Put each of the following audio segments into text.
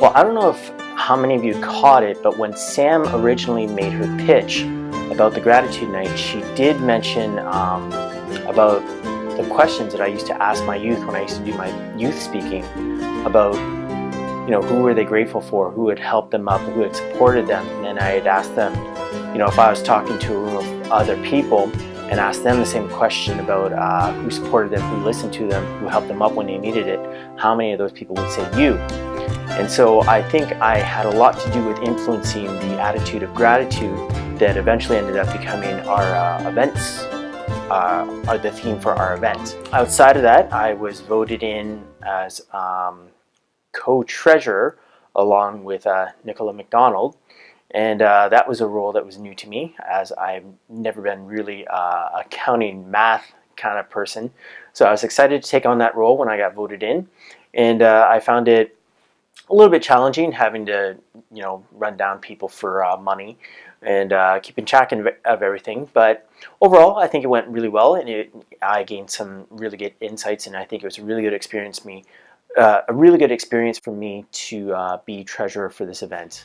Well, I don't know if how many of you caught it, but when Sam originally made her pitch about the gratitude night, she did mention about the questions that I used to ask my youth when I used to do my youth speaking about, who were they grateful for, who had helped them up, who had supported them. And then I had asked them, if I was talking to a room of other people and asked them the same question about who supported them, who listened to them, who helped them up when they needed it, how many of those people would say you? And so I think I had a lot to do with influencing the attitude of gratitude that eventually ended up becoming our events, are the theme for our event. Outside of that, I was voted in as co-treasurer along with Nicola McDonald. And that was a role that was new to me, as I've never been really a accounting math kind of person. So I was excited to take on that role when I got voted in. And I found it a little bit challenging having to, run down people for money and keeping track of everything. But overall, I think it went really well, and I gained some really good insights, and I think it was a really good experience for me to be treasurer for this event.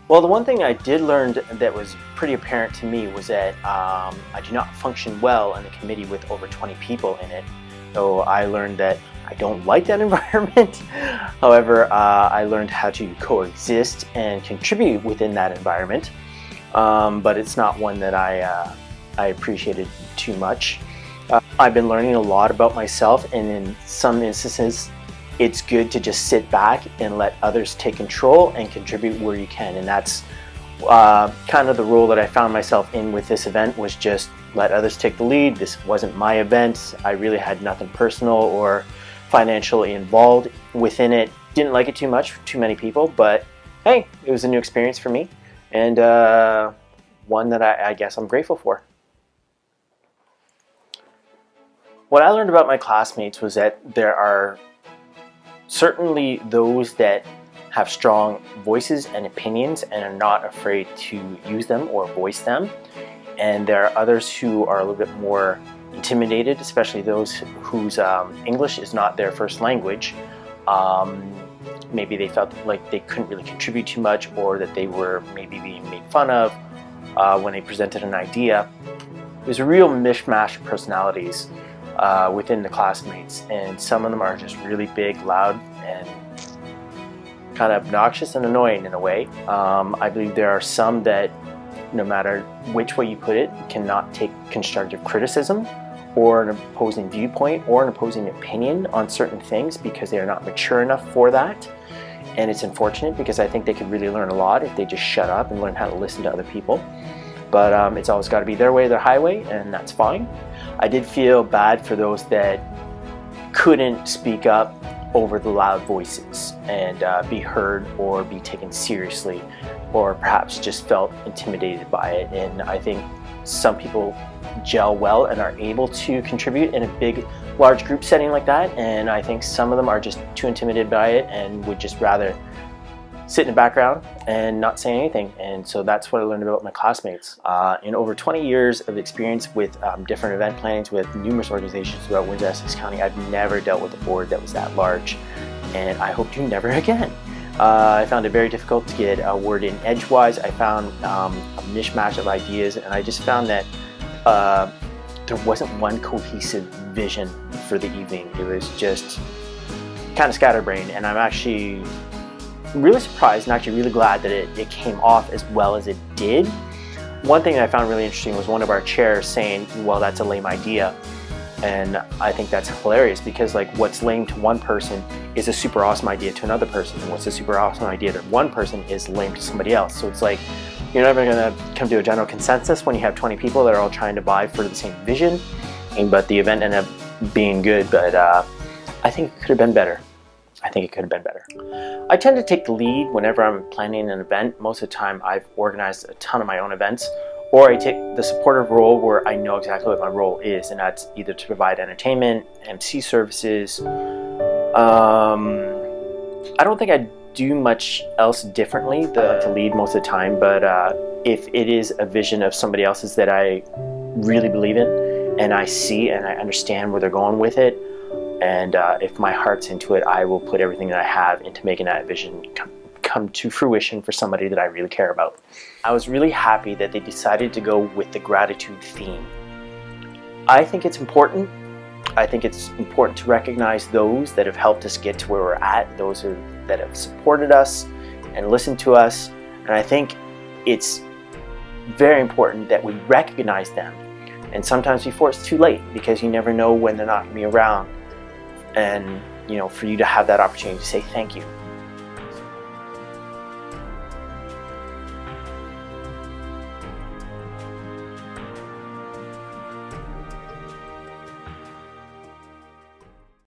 Well, the one thing I did learn that was pretty apparent to me was that I do not function well in a committee with over 20 people in it. So I learned that I don't like that environment. However, I learned how to coexist and contribute within that environment. But it's not one that I appreciated too much. I've been learning a lot about myself, and in some instances, it's good to just sit back and let others take control and contribute where you can. And that's kind of the role that I found myself in with this event, was just let others take the lead. This wasn't my event. I really had nothing personal or financially involved within it. Didn't like it too much, too many people, but hey, it was a new experience for me, and one that I guess I'm grateful for. What I learned about my classmates was that there are certainly those that have strong voices and opinions and are not afraid to use them or voice them. And there are others who are a little bit more intimidated, especially those whose English is not their first language. Maybe they felt like they couldn't really contribute too much, or that they were maybe being made fun of when they presented an idea. There's a real mishmash of personalities within the classmates, and some of them are just really big, loud, and kind of obnoxious and annoying in a way. I believe there are some that, no matter which way you put it, cannot take constructive criticism or an opposing viewpoint or an opposing opinion on certain things because they are not mature enough for that. And it's unfortunate, because I think they could really learn a lot if they just shut up and learn how to listen to other people. But it's always got to be their way, their highway, and that's fine. I did feel bad for those that couldn't speak up over the loud voices and be heard or be taken seriously, or perhaps just felt intimidated by it. And I think some people gel well and are able to contribute in a big, large group setting like that, and I think some of them are just too intimidated by it and would just rather sit in the background and not say anything. And so that's what I learned about my classmates. In over 20 years of experience with different event plannings with numerous organizations throughout Windsor-Essex County, I've never dealt with a board that was that large, and I hope to never again. I found it very difficult to get a word in edgewise. I found a mishmash of ideas, and I just found that there wasn't one cohesive vision for the evening. It was just kind of scatterbrained, and I'm actually really surprised and actually really glad that it came off as well as it did. One thing that I found really interesting was one of our chairs saying, well, that's a lame idea. And I think that's hilarious, because like what's lame to one person is a super awesome idea to another person, and what's a super awesome idea to one person is lame to somebody else. So it's like you're never going to come to a general consensus when you have 20 people that are all trying to vie for the same vision. But the event ended up being good, but I think it could have been better. I tend to take the lead whenever I'm planning an event. Most of the time I've organized a ton of my own events, or I take the supportive role where I know exactly what my role is, and that's either to provide entertainment, MC services. I don't think I do much else differently to lead most of the time, but if it is a vision of somebody else's that I really believe in, and I see and I understand where they're going with it, And if my heart's into it, I will put everything that I have into making that vision come to fruition for somebody that I really care about. I was really happy that they decided to go with the gratitude theme. I think it's important. I think it's important to recognize those that have helped us get to where we're at, those that have supported us and listened to us. And I think it's very important that we recognize them. And sometimes before it's too late, because you never know when they're not going to be around. And, for you to have that opportunity to say thank you.